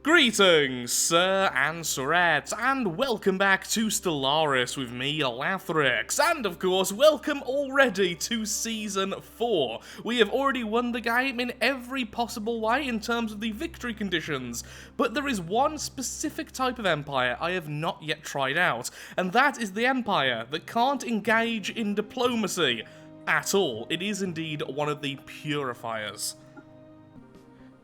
Greetings, Sir and Sirettes, and welcome back to Stellaris with me, Lathrix, and of course, welcome already to Season 4. We have already won the game in every possible way in terms of the victory conditions, but there is one specific type of empire I have not yet tried out, and that is the empire that can't engage in diplomacy at all. It is indeed one of the purifiers.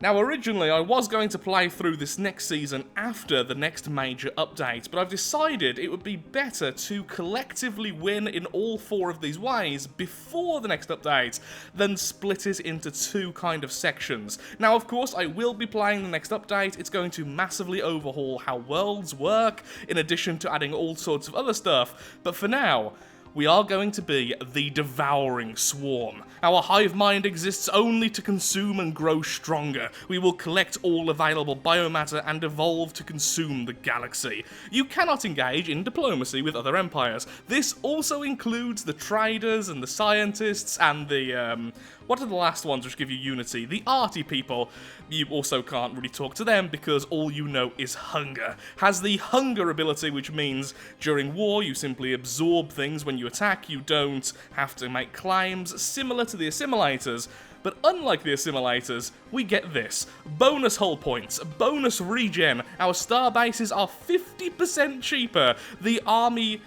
Now, originally, I was going to play through this next season after the next major update, but I've decided it would be better to collectively win in all four of these ways before the next update than split it into two kind of sections. Now, of course, I will be playing the next update. It's going to massively overhaul how worlds work, in addition to adding all sorts of other stuff, but for now, we are going to be the devouring swarm. Our hive mind exists only to consume and grow stronger. We will collect all available biomatter and evolve to consume the galaxy. You cannot engage in diplomacy with other empires. This also includes the traders and the scientists and the, what are the last ones which give you unity? The arty people. You also can't really talk to them because all you know is hunger. Has the hunger ability, which means during war you simply absorb things when you attack. You don't have to make claims, similar to the assimilators. But unlike the assimilators, we get this. Bonus hull points, bonus regen, our star bases are 50% cheaper, the army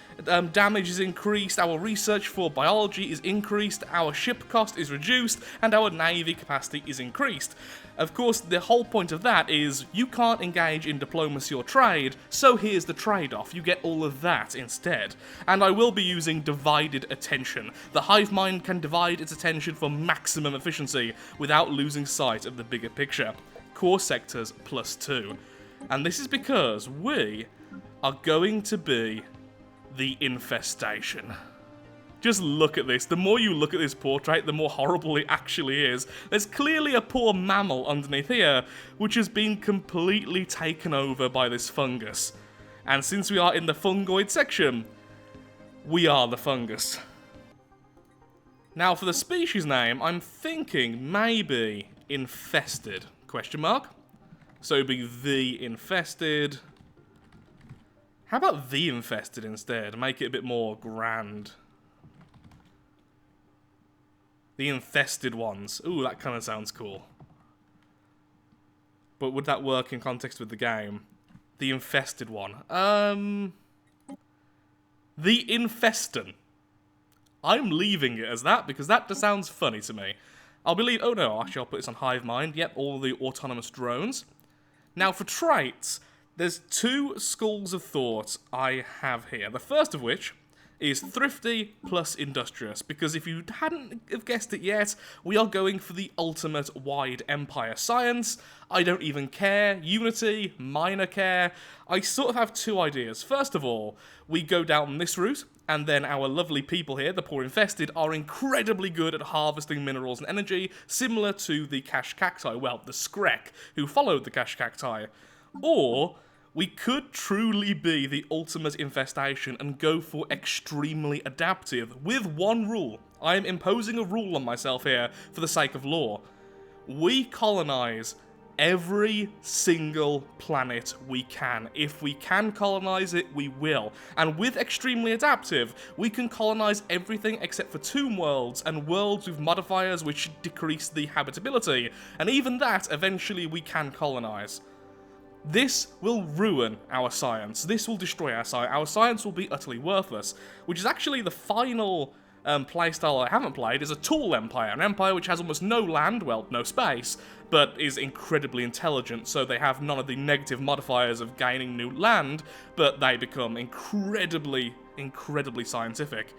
damage is increased, our research for biology is increased, our ship cost is reduced, and our navy capacity is increased. Of course, the whole point of that is you can't engage in diplomacy or trade, so here's the trade-off. You get all of that instead. And I will be using divided attention. The hive mind can divide its attention for maximum efficiency without losing sight of the bigger picture. Core sectors +2. And this is because we are going to be the Infestation. Just look at this. The more you look at this portrait, the more horrible it actually is. There's clearly a poor mammal underneath here, which has been completely taken over by this fungus. And since we are in the fungoid section, we are the fungus. Now, for the species name, I'm thinking maybe infested, question mark. So it'd be the infested. How about the infested instead? Make it a bit more grand. The infested ones. Ooh, that kind of sounds cool. But would that work in context with the game? The infested one. The infeston. I'm leaving it as that because that just sounds funny to me. I'll believe. Oh no, actually I'll put this on hive mind. Yep, all the autonomous drones. Now for traits, there's two schools of thought I have here. The first of which is thrifty plus industrious, because if you hadn't have guessed it yet, we are going for the ultimate wide empire. Science, I don't even care. Unity, minor care. I sort of have two ideas. First of all, we go down this route, and then our lovely people here, the poor infested, are incredibly good at harvesting minerals and energy, similar to the cash cacti, well, the Skrek, who followed the cash cacti. Or we could truly be the ultimate infestation and go for extremely adaptive, with one rule. I am imposing a rule on myself here for the sake of lore. We colonize every single planet we can. If we can colonize it, we will. And with extremely adaptive, we can colonize everything except for tomb worlds and worlds with modifiers which decrease the habitability. And even that, eventually, we can colonize. This will ruin our science. This will destroy our science. Our science will be utterly worthless, which is actually the final playstyle I haven't played, is a tool empire. An empire which has almost no land, well, no space, but is incredibly intelligent, so they have none of the negative modifiers of gaining new land, but they become incredibly scientific.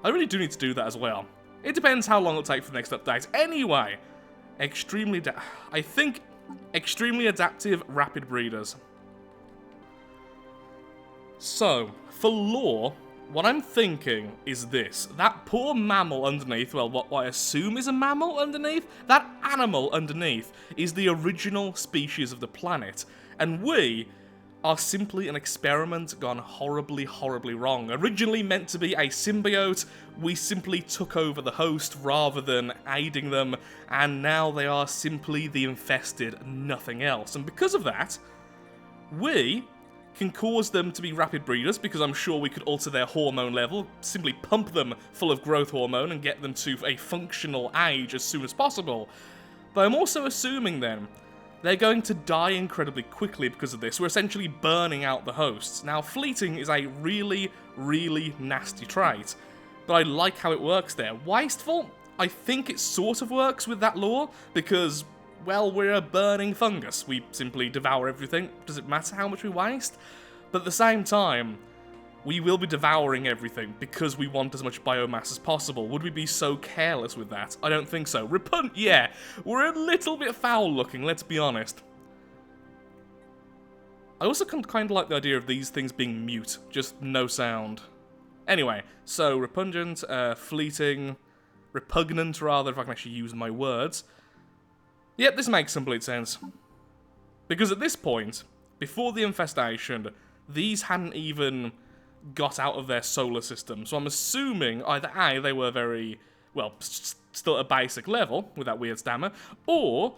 I really do need to do that as well. It depends how long it'll take for the next update. Anyway, I think extremely adaptive rapid breeders. So, for lore, what I'm thinking is this. That poor mammal underneath, well, what I assume is a mammal underneath, that animal underneath is the original species of the planet. And we are simply an experiment gone horribly, horribly wrong. Originally meant to be a symbiote, we simply took over the host rather than aiding them, and now they are simply the infested, nothing else. And because of that, we can cause them to be rapid breeders, because I'm sure we could alter their hormone level, simply pump them full of growth hormone and get them to a functional age as soon as possible. But I'm also assuming then they're going to die incredibly quickly because of this. We're essentially burning out the hosts. Now, fleeting is a really, really nasty trait, but I like how it works there. Wasteful? I think it sort of works with that lore, because, well, we're a burning fungus. We simply devour everything. Does it matter how much we waste? But at the same time, we will be devouring everything because we want as much biomass as possible. Would we be so careless with that? I don't think so. Repunt, yeah. We're a little bit foul looking, let's be honest. I also kind of like the idea of these things being mute, just no sound. Anyway, so repugnant, fleeting, repugnant rather, if I can actually use my words. Yep, this makes complete sense. Because at this point, before the infestation, these hadn't even got out of their solar system. So I'm assuming either A, they were very, well, still at a basic level with that weird stammer, or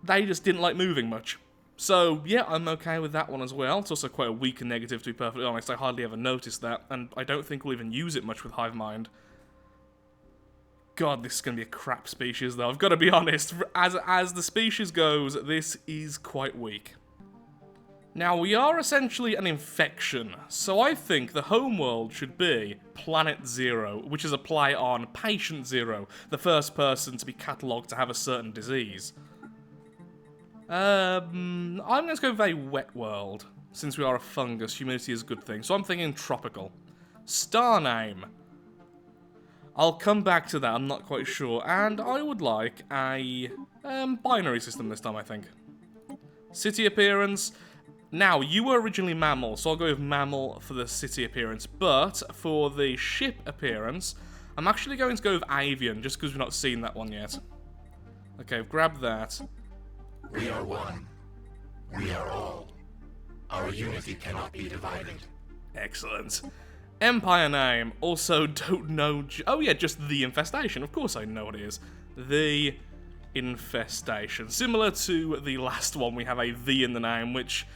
they just didn't like moving much. So yeah, I'm okay with that one as well. It's also quite a weak and negative, to be perfectly honest. I hardly ever noticed that, and I don't think we'll even use it much with Hive Mind. God, this is going to be a crap species, though. I've got to be honest. As the species goes, this is quite weak. Now, we are essentially an infection, so I think the homeworld should be Planet Zero, which is a play on Patient Zero, the first person to be catalogued to have a certain disease. I'm going to go with a wet world, since we are a fungus. Humidity is a good thing, so I'm thinking tropical. Star name. I'll come back to that, I'm not quite sure, and I would like a binary system this time, I think. City appearance. Now, you were originally mammal, so I'll go with mammal for the city appearance, but for the ship appearance, I'm actually going to go with avian, just because we've not seen that one yet. Okay, grab that. We are one. We are all. Our unity cannot be divided. Excellent. Empire name, also don't know... Oh yeah, just the Infestation, of course I know what it is. The Infestation. Similar to the last one, we have a "the" in the name, which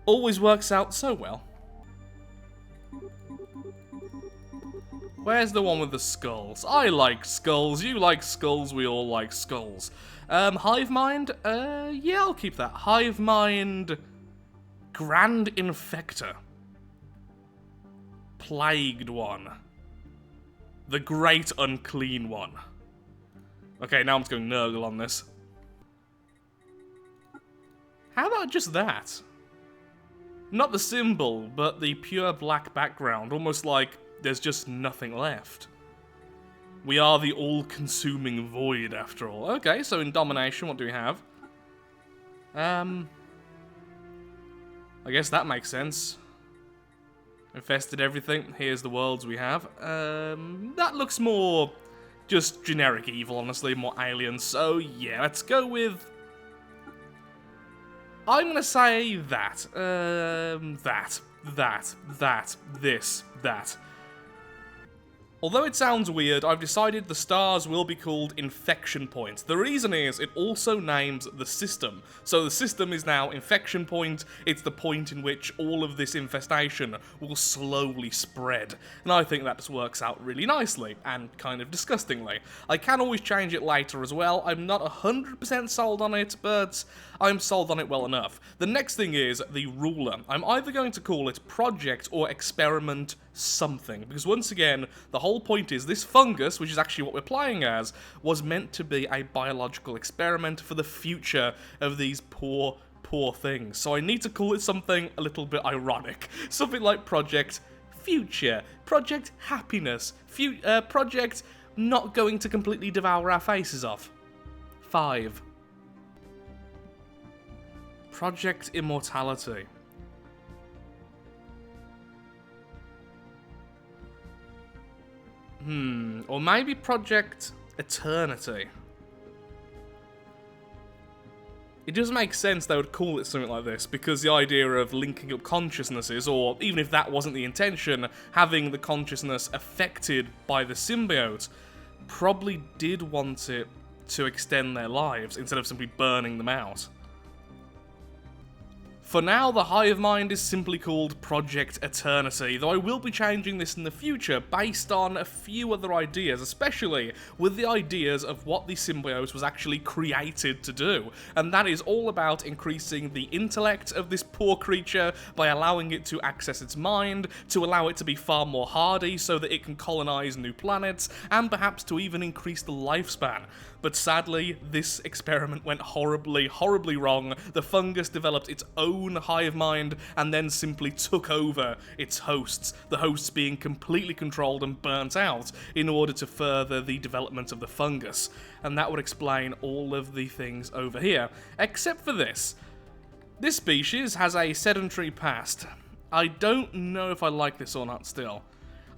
always works out so well. Where's the one with the skulls? I like skulls, you like skulls, we all like skulls. Hive Mind? Yeah, I'll keep that. Hive Mind... Grand Infector. Plagued one. The Great Unclean One. Okay, now I'm just going Nurgle on this. How about just that? Not the symbol, but the pure black background, almost like there's just nothing left. We are the all-consuming void, after all. Okay, so in domination, what do we have? I guess that makes sense. Infested everything. Here's the worlds we have. That looks more just generic evil, honestly, more alien. So yeah, let's go with... I'm gonna say that. That. Although it sounds weird, I've decided the stars will be called infection points. The reason is, it also names the system. So the system is now infection point, it's the point in which all of this infestation will slowly spread. And I think that just works out really nicely, and kind of disgustingly. I can always change it later as well, I'm not 100% sold on it, but I'm sold on it well enough. The next thing is the ruler. I'm either going to call it project or experiment something, because once again, the whole point is this fungus, which is actually what we're playing as, was meant to be a biological experiment for the future of these poor things. So I need to call it something a little bit ironic. Something like Project Future, Project Happiness, Project not going to completely devour our faces off. 5. Project Immortality. Or maybe Project Eternity. It does make sense they would call it something like this, because the idea of linking up consciousnesses, or even if that wasn't the intention, having the consciousness affected by the symbiote, probably did want it to extend their lives instead of simply burning them out. For now, the Hive Mind is simply called Project Eternity, though I will be changing this in the future based on a few other ideas, especially with the ideas of what the symbiote was actually created to do, and that is all about increasing the intellect of this poor creature by allowing it to access its mind, to allow it to be far more hardy so that it can colonize new planets, and perhaps to even increase the lifespan. But sadly, this experiment went horribly, horribly wrong. The fungus developed its own hive mind and then simply took over its hosts, the hosts being completely controlled and burnt out in order to further the development of the fungus. And that would explain all of the things over here, except for this. This species has a sedentary past. I don't know if I like this or not still.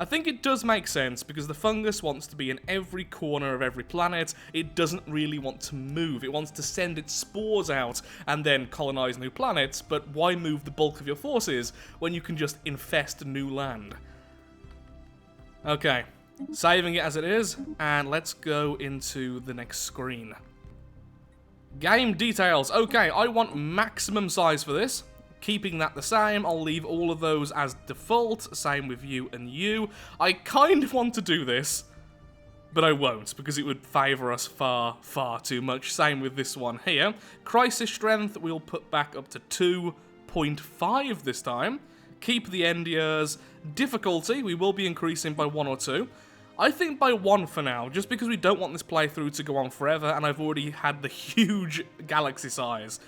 I think it does make sense because the fungus wants to be in every corner of every planet. It doesn't really want to move. It wants to send its spores out and then colonize new planets, but why move the bulk of your forces when you can just infest new land? Okay, saving it as it is, and let's go into the next screen. Game details. Okay, I want maximum size for this. Keeping that the same, I'll leave all of those as default, same with you and you. I kind of want to do this, but I won't, because it would favour us far, far too much. Same with this one here. Crisis strength, we'll put back up to 2.5 this time. Keep the end years. Difficulty, we will be increasing by 1 or 2. I think by 1 for now, just because we don't want this playthrough to go on forever, and I've already had the huge galaxy size.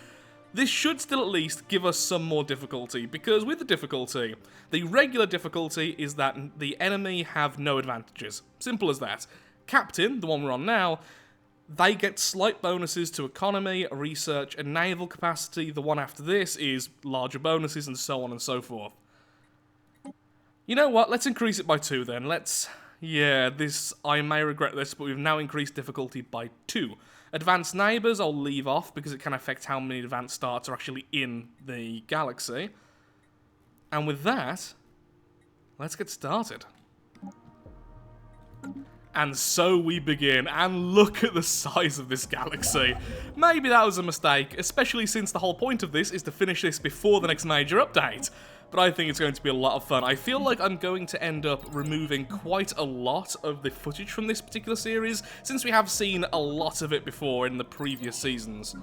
This should still at least give us some more difficulty, because with the difficulty, the regular difficulty is that the enemy have no advantages. Simple as that. Captain, the one we're on now, they get slight bonuses to economy, research, and naval capacity. The one after this is larger bonuses, and so on and so forth. You know what, let's increase it by 2 then. Yeah, I may regret this, but we've now increased difficulty by 2. Advanced neighbours I'll leave off because it can affect how many advanced stars are actually in the galaxy. And with that, let's get started. And so we begin, and look at the size of this galaxy. Maybe that was a mistake, especially since the whole point of this is to finish this before the next major update. But I think it's going to be a lot of fun. I feel like I'm going to end up removing quite a lot of the footage from this particular series, since we have seen a lot of it before in the previous seasons.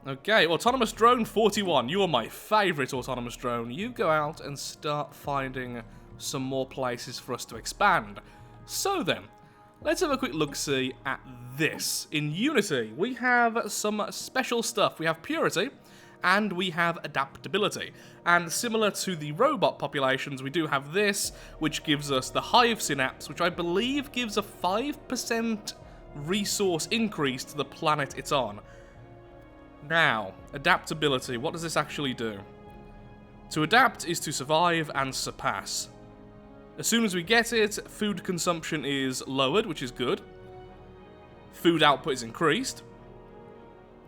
Okay, Autonomous Drone 41. You are my favourite Autonomous Drone. You go out and start finding some more places for us to expand. So then, let's have a quick look-see at this. In Unity, we have some special stuff. We have Purity, and we have Adaptability. And similar to the robot populations, we do have this, which gives us the Hive Synapse, which I believe gives a 5% resource increase to the planet it's on. Now, Adaptability, what does this actually do? To adapt is to survive and surpass. As soon as we get it, food consumption is lowered, which is good. Food output is increased.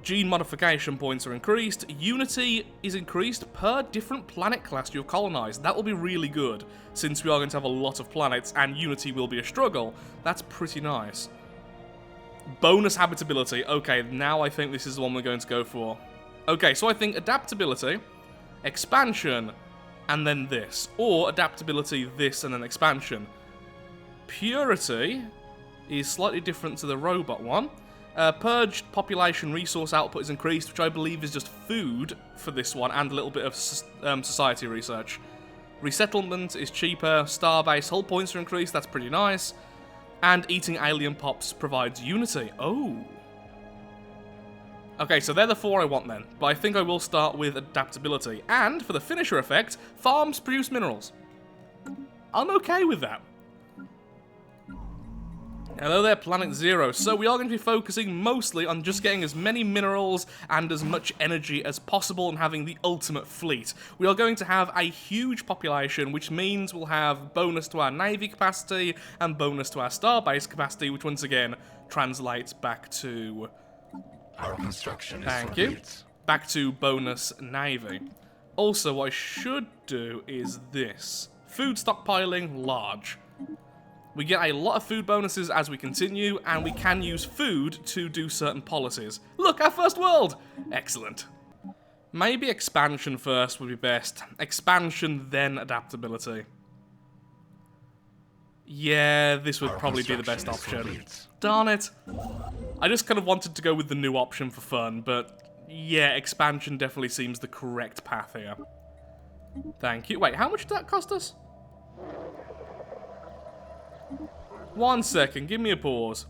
Gene modification points are increased. Unity is increased per different planet class you've colonized. That will be really good, since we are going to have a lot of planets and Unity will be a struggle. That's pretty nice. Bonus habitability. Okay, now I think this is the one we're going to go for. Okay, so I think adaptability, expansion, and then this. Or adaptability, this, and then expansion. Purity is slightly different to the robot one. Purged population resource output is increased, which I believe is just food for this one, and a little bit of society research. Resettlement is cheaper. Starbase hull points are increased, that's pretty nice. And eating alien pops provides Unity. Oh. Okay, so they're the 4 I want then, but I think I will start with adaptability. And, for the finisher effect, farms produce minerals. I'm okay with that. Hello there, Planet Zero. So we are going to be focusing mostly on just getting as many minerals and as much energy as possible and having the ultimate fleet. We are going to have a huge population, which means we'll have bonus to our navy capacity and bonus to our starbase capacity, which once again translates back to Our construction is Thank you. complete. Back to bonus Navy. Also, what I should do is this. Food stockpiling, large. We get a lot of food bonuses as we continue, and we can use food to do certain policies. Look, our first world! Excellent. Maybe expansion first would be best. Expansion, then adaptability. Yeah, this would probably be the best option. Darn it. I just kind of wanted to go with the new option for fun, but yeah, expansion definitely seems the correct path here. Thank you. Wait, how much did that cost us? 1 second, give me a pause.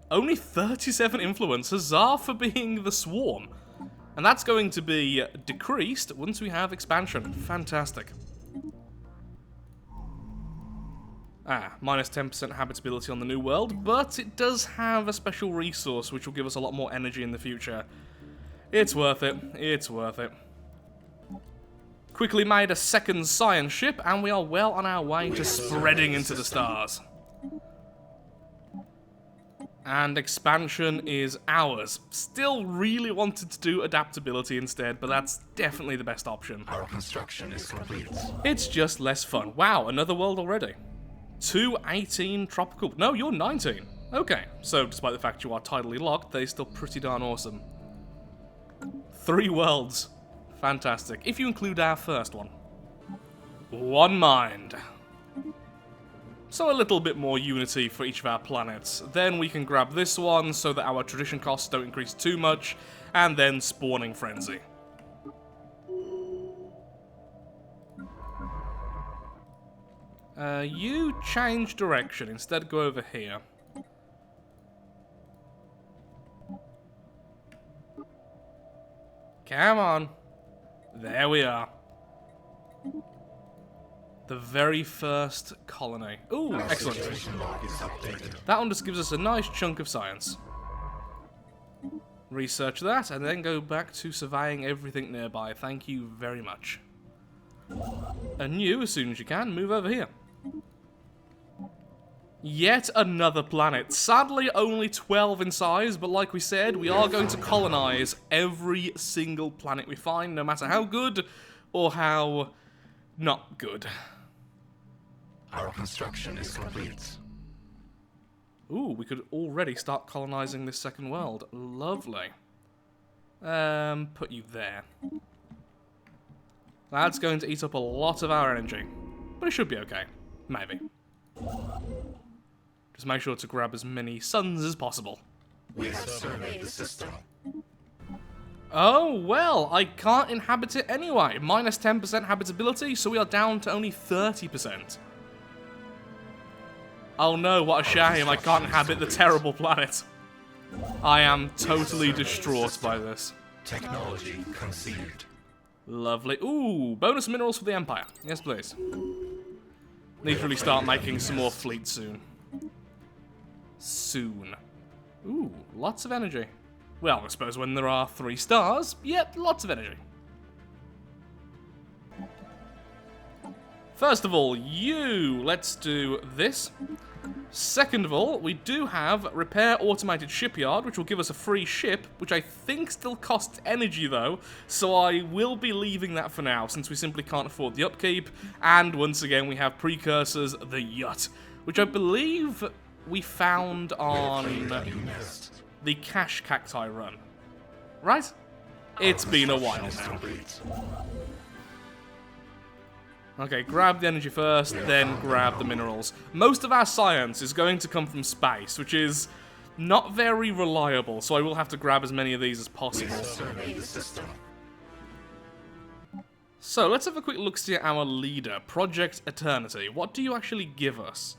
Only 37 influence, huzzah for being the swarm. And that's going to be decreased once we have expansion. Fantastic. Minus 10% habitability on the new world, but it does have a special resource which will give us a lot more energy in the future. It's worth it. It's worth it. Quickly made a second science ship, and we are well on our way to spreading into the stars. And expansion is ours. Still really wanted to do adaptability instead, but that's definitely the best option. Our construction is complete. It's just less fun. Wow, another world already. 218 tropical. No, you're 19. Okay, so despite the fact you are tidally locked, they're still pretty darn awesome. 3 worlds. Fantastic. If you include our first one. 1 mind. So a little bit more unity for each of our planets. Then we can grab this one so that our tradition costs don't increase too much, and then spawning frenzy. You change direction. Instead, go over here. Come on. There we are. The very first colony. Ooh, excellent. That one just gives us a nice chunk of science. Research that, and then go back to surveying everything nearby. Thank you very much. And you, as soon as you can, move over here. Yet another planet. Sadly, only 12 in size, but like we said, we are going to colonize every single planet we find, no matter how good or how not good. Our construction is complete. Ooh, we could already start colonizing this second world. Lovely. Put you there. That's going to eat up a lot of our energy, but it should be okay. Maybe. Just make sure to grab as many suns as possible. We have surveyed the system. Oh, well, I can't inhabit it anyway. Minus 10% habitability, so we are down to only 30%. Oh no, what a shame, I can't inhabit the terrible planet. I am totally distraught by this. Technology conceived. Lovely. Ooh, bonus minerals for the Empire. Yes, please. Need to really start making some more fleet soon. Soon. Ooh, lots of energy. Well, I suppose when there are 3 stars, yep, lots of energy. First of all, let's do this. Second of all, we do have Repair Automated Shipyard, which will give us a free ship, which I think still costs energy though, so I will be leaving that for now, since we simply can't afford the upkeep. And once again, we have Precursors, the Yacht, which I believe we found on the Cash Cacti run. Right? It's been a while now. Okay, grab the energy first, then grab the minerals. Most of our science is going to come from space, which is not very reliable, so I will have to grab as many of these as possible. So, let's have a quick look-see at our leader, Project Eternity. What do you actually give us?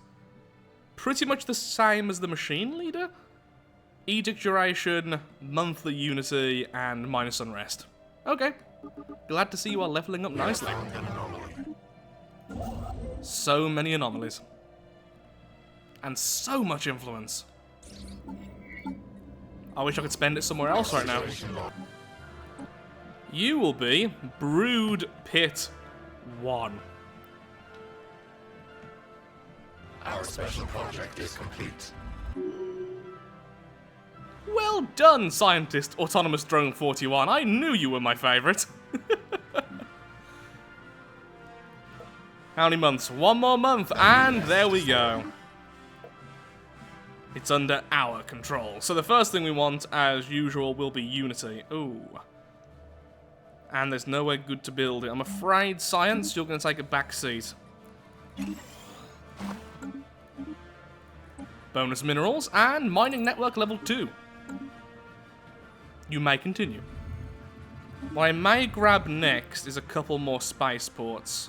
Pretty much the same as the machine leader? Edict duration, monthly unity, and minus unrest. Okay. Glad to see you are leveling up nicely. So many anomalies. And so much influence. I wish I could spend it somewhere else right now. You will be Brood Pit 1. Our special project is complete. Well Well done, Scientist Autonomous Drone 41. I knew you were my favourite. How many months? One more month, and there we go. It's under our control. So the first thing we want, as usual, will be Unity. Ooh. And there's nowhere good to build it. I'm afraid, Science, you're going to take a back seat. Bonus minerals and mining network level 2. You may continue. What I may grab next is a couple more spaceports.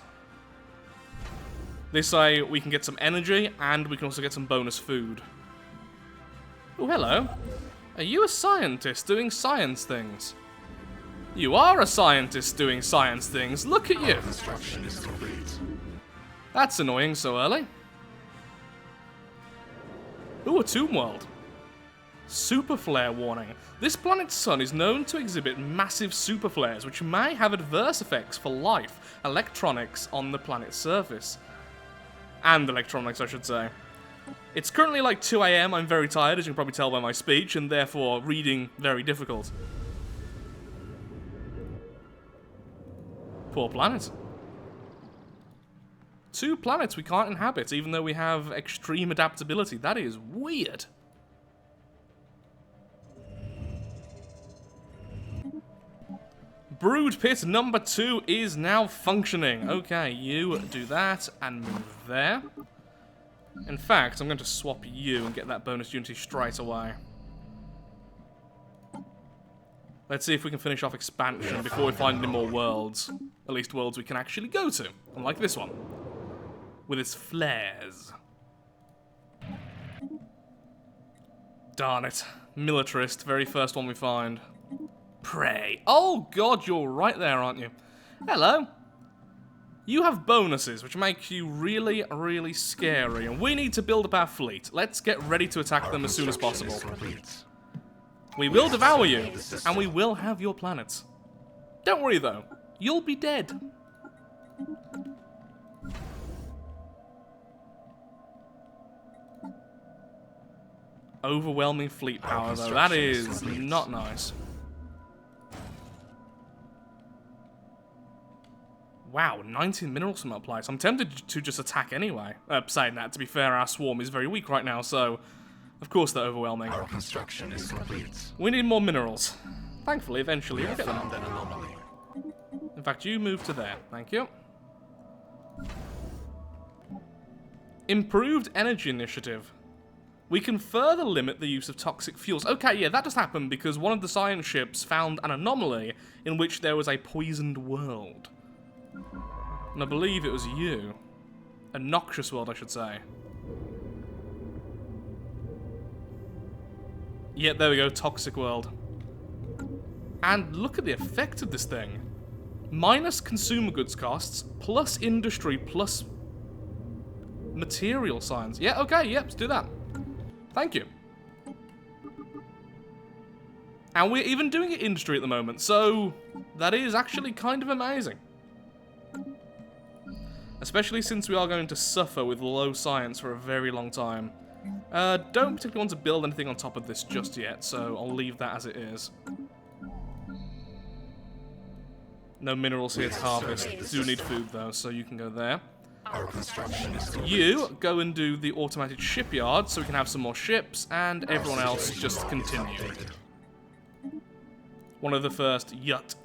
This way we can get some energy and we can also get some bonus food. Oh, hello. Are you a scientist doing science things? You are a scientist doing science things. Look at you. Construction is complete. That's annoying so early. Ooh, a tomb world. Super flare warning. This planet's sun is known to exhibit massive super flares, which may have adverse effects for life, electronics on the planet's surface. And electronics, I should say. It's currently like 2 AM, I'm very tired, as you can probably tell by my speech, and therefore reading very difficult. Poor planet. 2 planets we can't inhabit, even though we have extreme adaptability. That is weird. Brood pit number 2 is now functioning. Okay, you do that and move there. In fact, I'm going to swap you and get that bonus unity straight away. Let's see if we can finish off expansion before we find any more worlds. At least worlds we can actually go to, unlike this one. With its flares. Darn it. Militarist, very first one we find. Prey. Oh god, you're right there, aren't you? Hello. You have bonuses, which make you really, really scary, and we need to build up our fleet. Let's get ready to attack them as soon as possible. We will devour you, and we will have your planets. Don't worry though, you'll be dead. Overwhelming fleet power though, that is not nice. Wow, 19 minerals from that place. I'm tempted to just attack anyway. Saying that, to be fair, our swarm is very weak right now, so of course they're overwhelming. Our construction is complete. We need more minerals. Thankfully, eventually we'll get them. Found an anomaly. In fact, you move to there. Thank you. Improved energy initiative. We can further limit the use of toxic fuels. Okay, yeah, that just happened because one of the science ships found an anomaly in which there was a poisoned world. And I believe it was you. A noxious world, I should say. Yep, there we go, toxic world. And look at the effect of this thing. Minus consumer goods costs, plus industry, plus material science. Yeah, okay, yep, let's do that. Thank you. And we're even doing it industry at the moment, so that is actually kind of amazing. Especially since we are going to suffer with low science for a very long time. Don't particularly want to build anything on top of this just yet, so I'll leave that as it is. No minerals here to harvest. Do need food though, so you can go there. Our construction is complete. You go and do the automated shipyard so we can have some more ships, and everyone else just continue. One of the first yut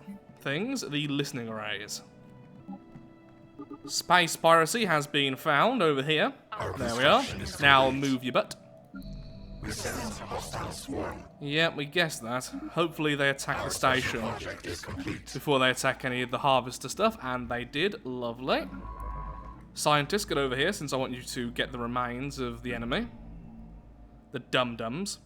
things, the listening arrays. Space piracy has been found over here. There we are. Now move your butt. We sense a hostile swarm. Yeah, we guessed that. Hopefully they attack the station Project is complete. before they attack any of the harvester stuff, and they did. Lovely. Scientists, get over here since I want you to get the remains of the enemy. The dum-dums.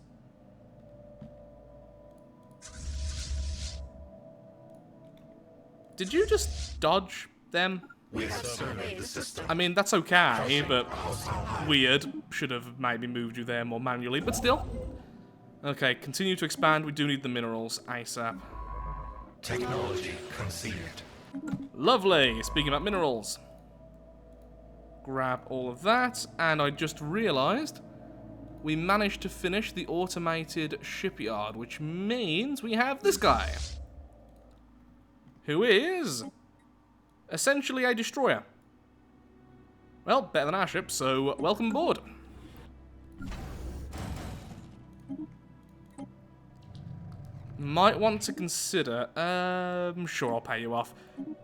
Did you just dodge them? We have surveyed the system. I mean, that's okay, but weird. Should have maybe moved you there more manually, but still. Okay, continue to expand. We do need the minerals ASAP. Technology conceived. Lovely. Speaking about minerals. Grab all of that, and I just realised we managed to finish the automated shipyard, which means we have this guy, who is essentially a destroyer. Well, better than our ship, so welcome aboard. Might want to consider, sure, I'll pay you off.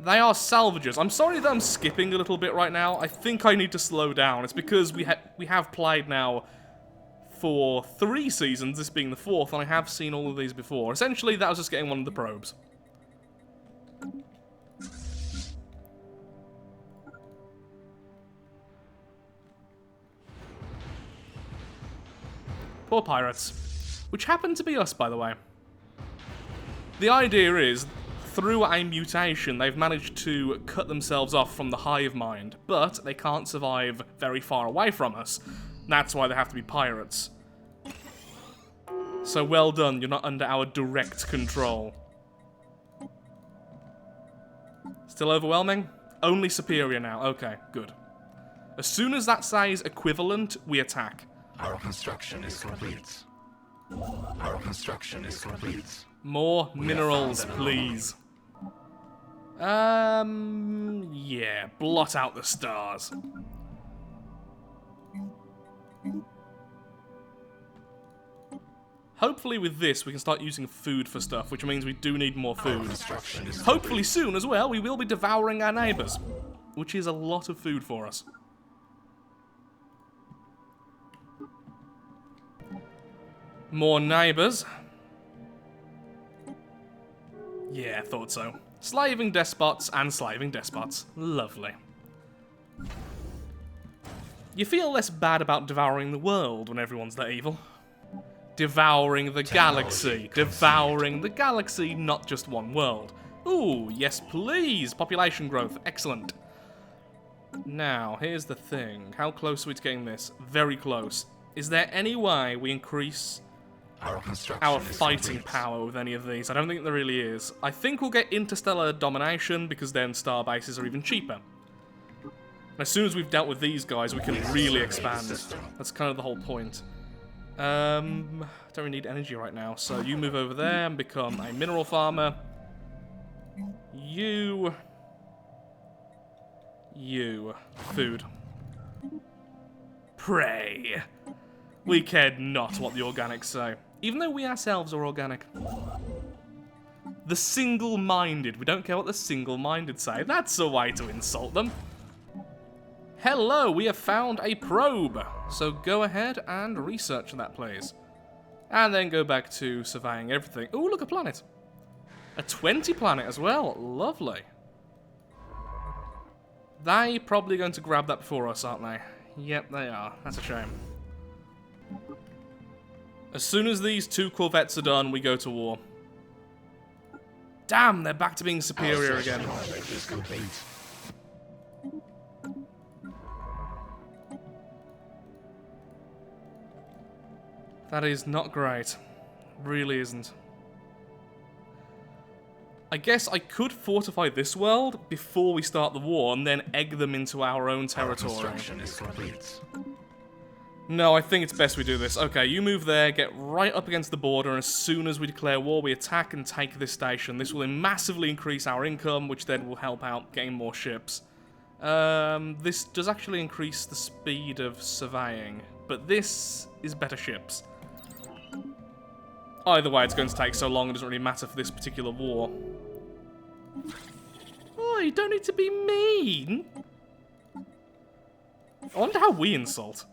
They are salvagers. I'm sorry that I'm skipping a little bit right now. I think I need to slow down. It's because we have played now for 3 seasons, this being the 4th, and I have seen all of these before. Essentially, that was just getting one of the probes. Poor pirates. Which happen to be us, by the way. The idea is, through a mutation, they've managed to cut themselves off from the hive mind, but they can't survive very far away from us. That's why they have to be pirates. So well done, you're not under our direct control. Still overwhelming? Only superior now. Okay, good. As soon as that says equivalent, we attack. Our construction is complete. Our construction is complete. More minerals, please. Yeah, blot out the stars. Hopefully with this we can start using food for stuff, which means we do need more food. Hopefully soon as well we will be devouring our neighbours, which is a lot of food for us. More neighbours. Yeah, thought so. Slaving despots and slaving despots. Lovely. You feel less bad about devouring the world when everyone's that evil. Devouring the galaxy. Devouring the galaxy, not just one world. Ooh, yes please. Population growth. Excellent. Now, here's the thing. How close are we to getting this? Very close. Is there any way we increase our fighting power with any of these? I don't think there really is. I think we'll get interstellar domination because then star bases are even cheaper. And as soon as we've dealt with these guys, we can really expand. That's kind of the whole point. Don't really need energy right now, so you move over there and become a mineral farmer. You. Food. Pray. We cared not what the organics say. Even though we ourselves are organic. The single-minded. We don't care what the single-minded say. That's a way to insult them. Hello, we have found a probe. So go ahead and research that, please. And then go back to surveying everything. Oh, look, a planet. A 20 planet as well. Lovely. They probably going to grab that before us, aren't they? Yep, they are. That's a shame. As soon as these 2 corvettes are done, we go to war. Damn, they're back to being superior again. That is not great. Really isn't. I guess I could fortify this world before we start the war and then egg them into our own territory. Our construction is complete. No, I think it's best we do this. Okay, you move there, get right up against the border, and as soon as we declare war, we attack and take this station. This will then massively increase our income, which then will help out getting more ships. This does actually increase the speed of surveying, but this is better ships. Either way, it's going to take so long, it doesn't really matter for this particular war. Oh, you don't need to be mean. I wonder how we insult.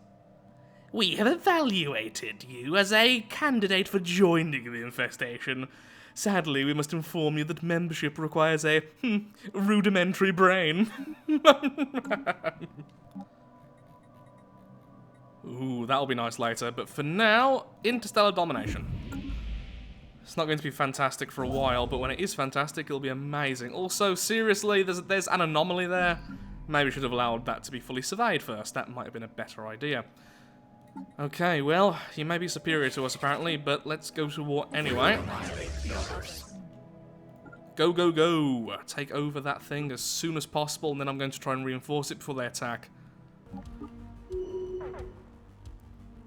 We have evaluated you as a candidate for joining the Infestation. Sadly, we must inform you that membership requires a rudimentary brain. Ooh, that'll be nice later, but for now, interstellar domination. It's not going to be fantastic for a while, but when it is fantastic, it'll be amazing. Also, seriously, there's an anomaly there. Maybe we should have allowed that to be fully surveyed first. That might have been a better idea. Okay, well, you may be superior to us apparently, but let's go to war anyway. Go, go, go! Take over that thing as soon as possible, and then I'm going to try and reinforce it before they attack.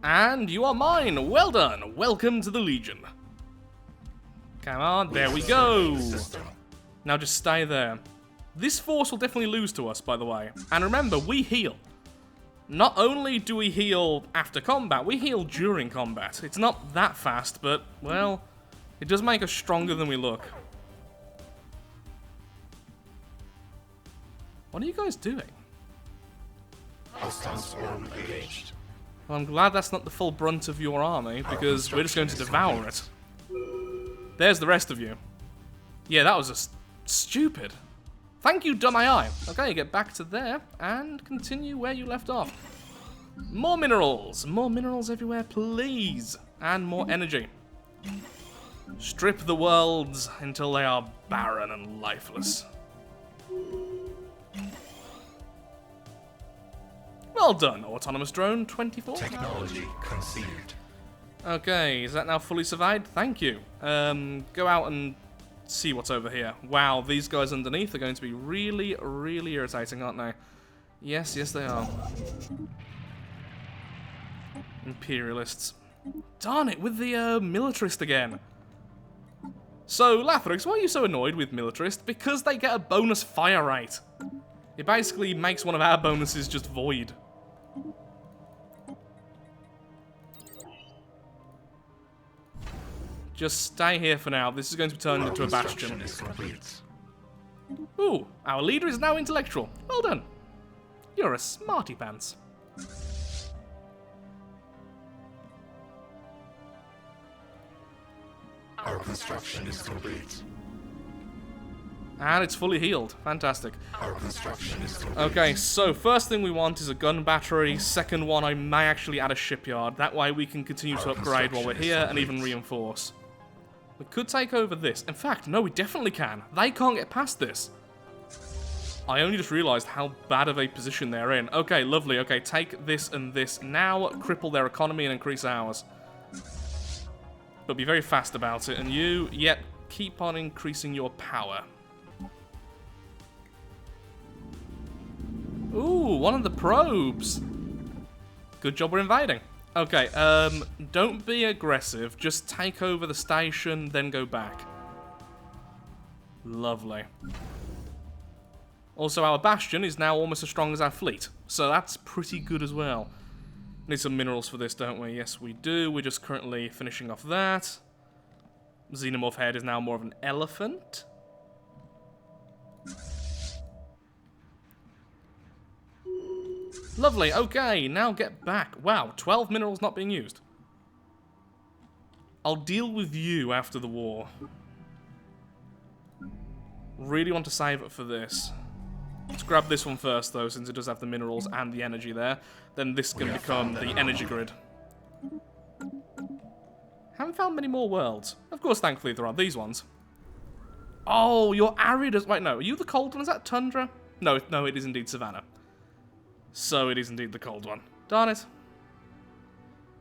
And you are mine. Well done. Welcome to the Legion. Come on, there we go. Now just stay there. This force will definitely lose to us, by the way. And remember, we heal. Not only do we heal after combat, we heal during combat. It's not that fast, but, well, it does make us stronger than we look. What are you guys doing? Hostile swarm engaged. Well, I'm glad that's not the full brunt of your army, because we're just going to devour it. There's the rest of you. Yeah, that was just stupid. Thank you, dumb AI. Okay, get back to there and continue where you left off. More minerals. More minerals everywhere, please. And more energy. Strip the worlds until they are barren and lifeless. Well done, Autonomous Drone 24. Technology conceived. Okay, is that now fully survived? Thank you. Go out and see what's over here. Wow, these guys underneath are going to be really, really irritating, aren't they? Yes, yes they are. Imperialists. Darn it, with the militarist again. So, Lathrix, why are you so annoyed with militarist? Because they get a bonus fire rate. It basically makes one of our bonuses just void. Just stay here for now. This is going to be turned into a bastion. Ooh, our leader is now intellectual. Well done. You're a smarty pants. Our construction is complete. And it's fully healed. Fantastic. Our construction is complete. Okay, so first thing we want is a gun battery. Second one, I may actually add a shipyard. That way we can continue to upgrade while we're here and even reinforce. We could take over this. In fact, no, we definitely can. They can't get past this. I only just realised how bad of a position they're in. Okay, lovely. Okay, take this and this now. Cripple their economy and increase ours. But be very fast about it. And you, yet, keep on increasing your power. Ooh, one of the probes. Good job we're invading. Okay, don't be aggressive. Just take over the station, then go back. Lovely. Also, our bastion is now almost as strong as our fleet, so that's pretty good as well. Need some minerals for this, don't we? Yes, we do. We're just currently finishing off that. Xenomorph head is now more of an elephant. Lovely, okay, now get back. Wow, 12 minerals not being used. I'll deal with you after the war. Really want to save it for this. Let's grab this one first, though, since it does have the minerals and the energy there. Then this can become the energy grid. Haven't found many more worlds. Of course, thankfully, there are these ones. Oh, you're arid as... Wait, no, are you the cold one? Is that tundra? No, it is indeed savanna. So it is indeed the cold one. Darn it.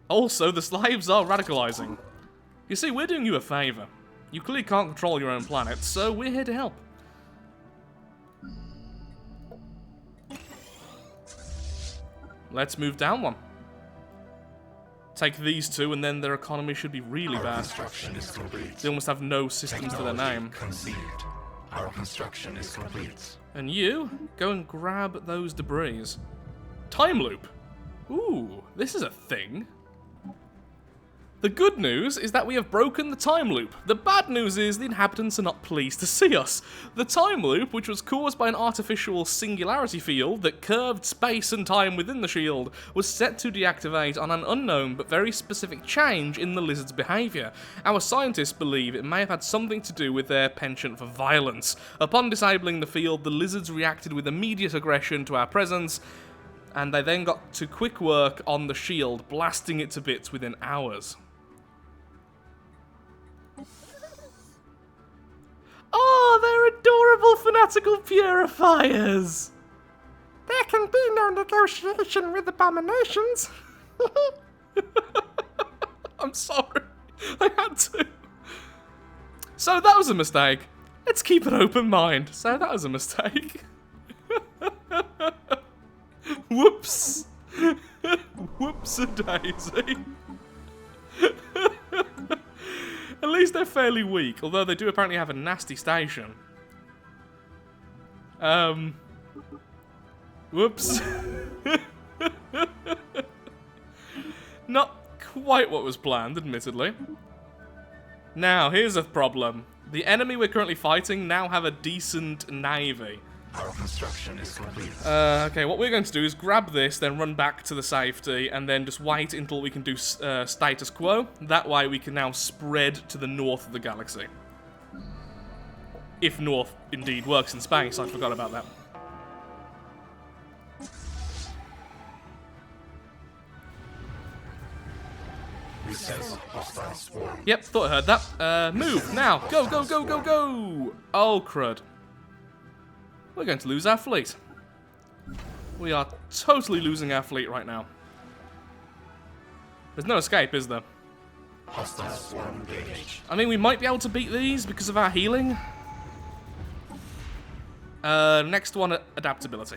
Also, the slaves are radicalizing. You see, we're doing you a favor. You clearly can't control your own planet, so we're here to help. Let's move down one. Take these two, and then their economy should be really bad. Construction is complete. They almost have no systems to their name. Conceived. Our construction is complete. And you, go and grab those debris. Time loop. Ooh, this is a thing. The good news is that we have broken the time loop. The bad news is the inhabitants are not pleased to see us. The time loop, which was caused by an artificial singularity field that curved space and time within the shield, was set to deactivate on an unknown but very specific change in the lizard's behaviour. Our scientists believe it may have had something to do with their penchant for violence. Upon disabling the field, the lizards reacted with immediate aggression to our presence, and they then got to quick work on the shield, blasting it to bits within hours. Oh, they're adorable fanatical purifiers! There can be no negotiation with abominations. I'm sorry. I had to. So that was a mistake. Let's keep an open mind. So that was a mistake. Whoops. Whoops-a-daisy. At least they're fairly weak, although they do apparently have a nasty station. Whoops. Not quite what was planned, admittedly. Now, here's a problem. The enemy we're currently fighting now have a decent navy. Our construction is complete. Okay, what we're going to do is grab this, then run back to the safety, and then just wait until we can do status quo. That way we can now spread to the north of the galaxy. If north indeed works in space, I forgot about that. We sense hostile swarm. Yep, thought I heard that. Move, now! Go, go, go, go, go! Oh, crud. We're going to lose our fleet. We are totally losing our fleet right now. There's no escape, is there? Hostile swarm engaged. I mean, we might be able to beat these because of our healing. Next one, adaptability.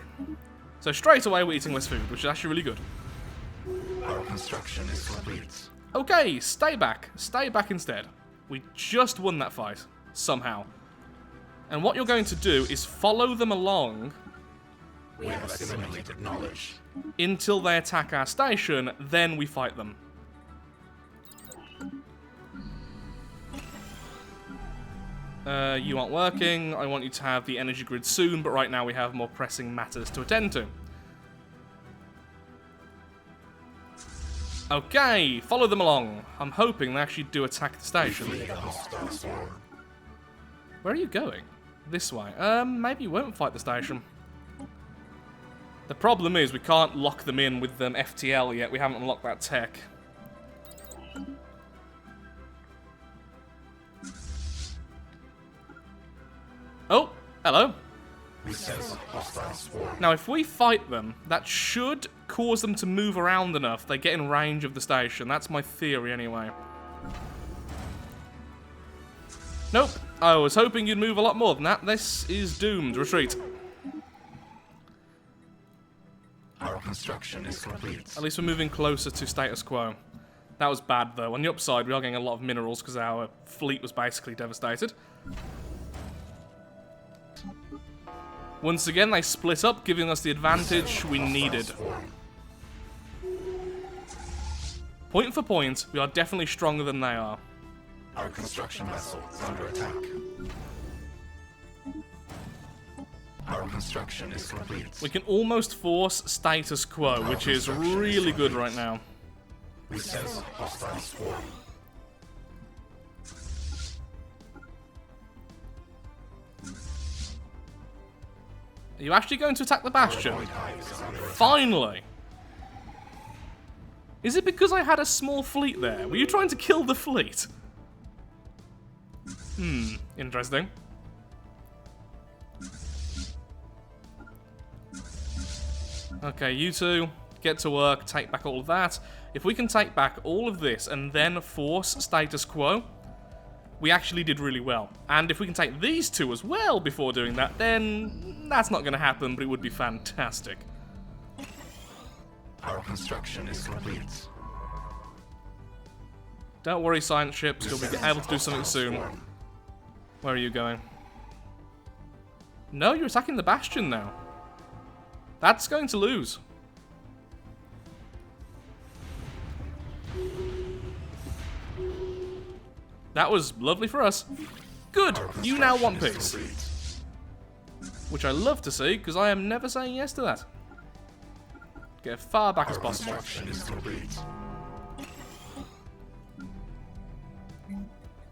So straight away we're eating less food, which is actually really good. Our construction is complete. Okay, stay back. Stay back instead. We just won that fight, somehow. And what you're going to do is follow them along We have assimilated knowledge. until they attack our station, then we fight them. You aren't working. I want you to have the energy grid soon, but right now we have more pressing matters to attend to. Okay, follow them along. I'm hoping they actually do attack the station. Flee the hostile swarm. Where are you going? This way. Maybe you won't fight the station. The problem is we can't lock them in with them FTL yet. We haven't unlocked that tech. Oh, hello. We sense hostile swarm. Now, if we fight them, that should cause them to move around enough. They get in range of the station. That's my theory, anyway. Nope. I was hoping you'd move a lot more than that. This is doomed. Retreat. Our construction is complete. At least we're moving closer to status quo. That was bad, though. On the upside, we are getting a lot of minerals because our fleet was basically devastated. Once again, they split up, giving us the advantage we needed. Point for point, we are definitely stronger than they are. Our construction vessel is under attack. Our construction is complete. We can almost force status quo, which is really good right now. We sense hostile swarm. Are you actually going to attack the Bastion? Hive is under attack. Finally! Is it because I had a small fleet there? Were you trying to kill the fleet? Interesting. Okay, you two, get to work, take back all of that. If we can take back all of this and then force status quo, we actually did really well. And if we can take these two as well before doing that, then that's not going to happen, but it would be fantastic. Our construction is complete. Don't worry, science ships, you'll be able to do something soon. Where are you going? No, you're attacking the Bastion now. That's going to lose. That was lovely for us. Good, you now want peace. Which I love to see, because I am never saying yes to that. Get as far back as possible. Construction is complete.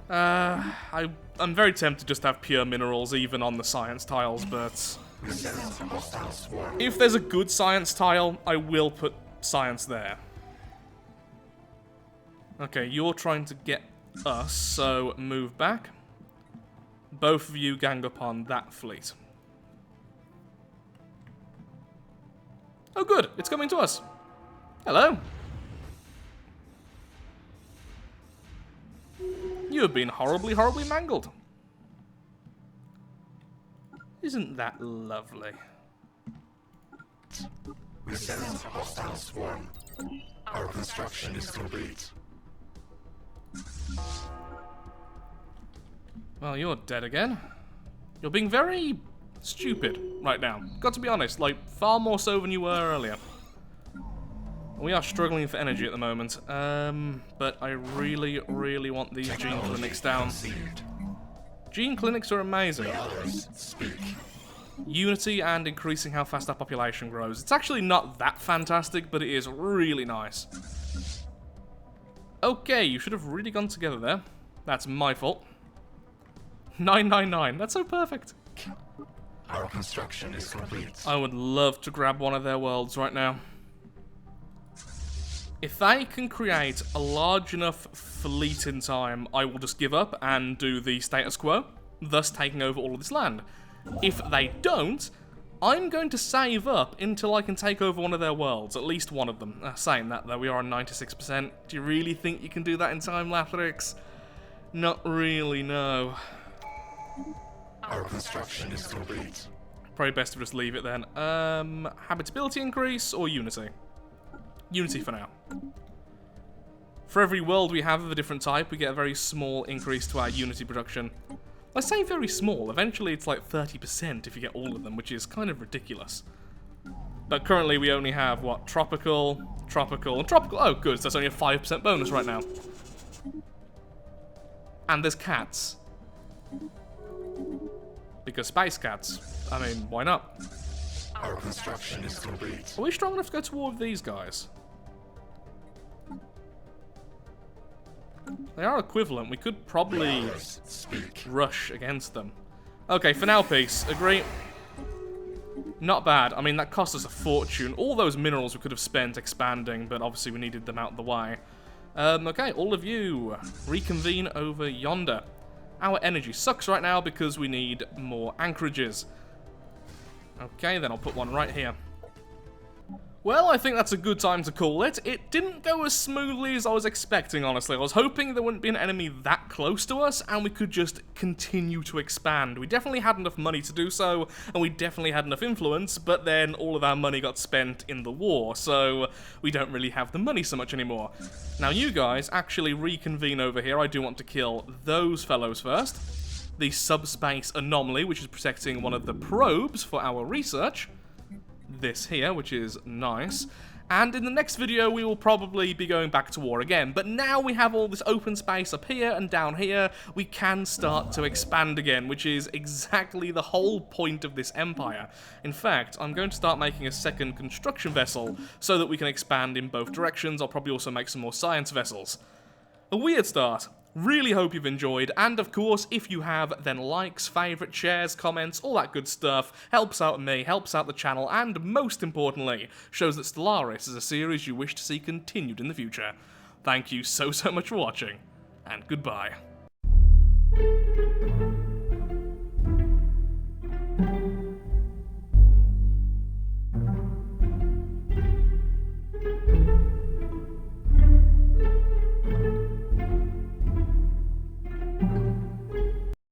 I'm very tempted just to have pure minerals even on the science tiles, but We sense hostile swarm. if there's a good science tile, I will put science there. Okay, you're trying to get us, so move back. Both of you gang up on that fleet. Oh good, it's coming to us. Hello. You have been horribly, horribly mangled. Isn't that lovely? We sense hostile swarm. Our construction is complete. Well, you're dead again. You're being very stupid right now. Got to be honest, like, far more so than you were earlier. We are struggling for energy at the moment, but I really, really want these gene clinics down. Conceived. Gene clinics are amazing. Others speak. Unity and increasing how fast our population grows. It's actually not that fantastic, but it is really nice. Okay, you should have really gone together there. That's my fault. 999, that's so perfect. Our construction is complete. I would love to grab one of their worlds right now. If they can create a large enough fleet in time, I will just give up and do the status quo, thus taking over all of this land. If they don't, I'm going to save up until I can take over one of their worlds, at least one of them. Saying that, though, we are on 96%. Do you really think you can do that in time, Lathrix? Not really, no. Our construction is complete. Probably best to just leave it then. Habitability increase or Unity? Unity for now. For every world we have of a different type, we get a very small increase to our Unity production. I say very small, eventually it's like 30% if you get all of them, which is kind of ridiculous. But currently we only have, what, tropical, tropical, and tropical. Oh, good, so that's only a 5% bonus right now. And there's cats. Because space cats. I mean, why not? Our construction is complete. Are we strong enough to go to war with these guys? They are equivalent. We could probably Others speak. rush against them. Okay, for now, peace. Agree. Not bad. I mean, that cost us a fortune. All those minerals we could have spent expanding, but obviously we needed them out of the way. Okay, all of you, reconvene over yonder. Our energy sucks right now because we need more anchorages. Okay, then I'll put one right here. Well, I think that's a good time to call it. It didn't go as smoothly as I was expecting, honestly. I was hoping there wouldn't be an enemy that close to us, and we could just continue to expand. We definitely had enough money to do so, and we definitely had enough influence, but then all of our money got spent in the war, so we don't really have the money so much anymore. Now, you guys actually reconvene over here. I do want to kill those fellows first. The subspace anomaly, which is protecting one of the probes for our research. This here, which is nice. And in the next video, we will probably be going back to war again. But now we have all this open space up here and down here, we can start to expand again, which is exactly the whole point of this empire. In fact, I'm going to start making a second construction vessel so that we can expand in both directions. I'll probably also make some more science vessels. A weird start. Really hope you've enjoyed, and of course, if you have, then likes, favourites, shares, comments, all that good stuff helps out me, helps out the channel, and most importantly, shows that Stellaris is a series you wish to see continued in the future. Thank you so much for watching, and goodbye.